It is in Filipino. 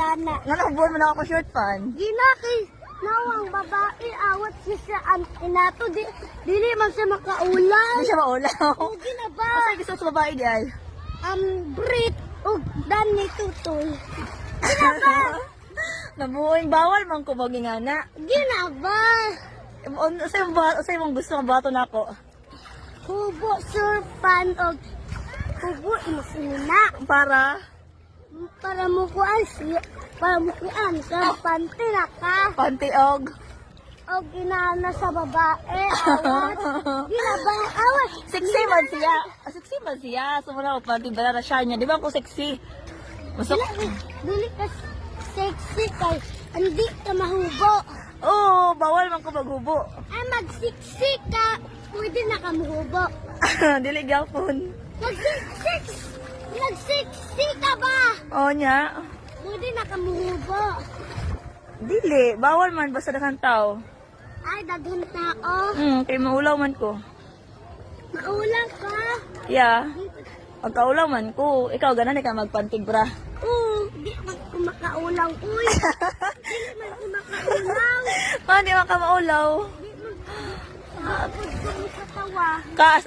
dana. Nga nakubuhan mo na ako short pan. Ginaki, nawang babae, awat siya sa inato, dili man siya makaulan. Hindi siya maulaw. O ginaba, Kasi gusto sa babae di ay. Brit, o Dani Tutoy. Ginaba, Nabuhing bawal man ko magingana. ginaba. Sa imong gusto nga bato na ako. Hubo, surpan, o hubo, imusina. Para mukuan siya, para mukuan sa pante na ka. Pantiog. O ginana sa babae, awat. Ginaba, awat. Sexy man siya. Sexy man siya. Sumuna ko panti ba na siya niya. Di ba ako sexy? Masok. Dili ka sexy kay hindi ka mahubo. Oo, bawal man ko maghubo. Ay magsiksi ka, pwede na ka mahubo. Dili gyapon. Magsiksi ka ba? Oo niya. Pwede na ka mahubo. Dili, bawal man basta daghang tao. Ay, daghan tao. Kay maulaw man ko. Maulang ka. Yeah. Pagkaulaw man ko, ikaw ganan ka magpantig bra. Oo, di man ko makaulang. Uy, di man ko makaulang. Ah, di man ka maulaw. Di man ko makatawa. Kaas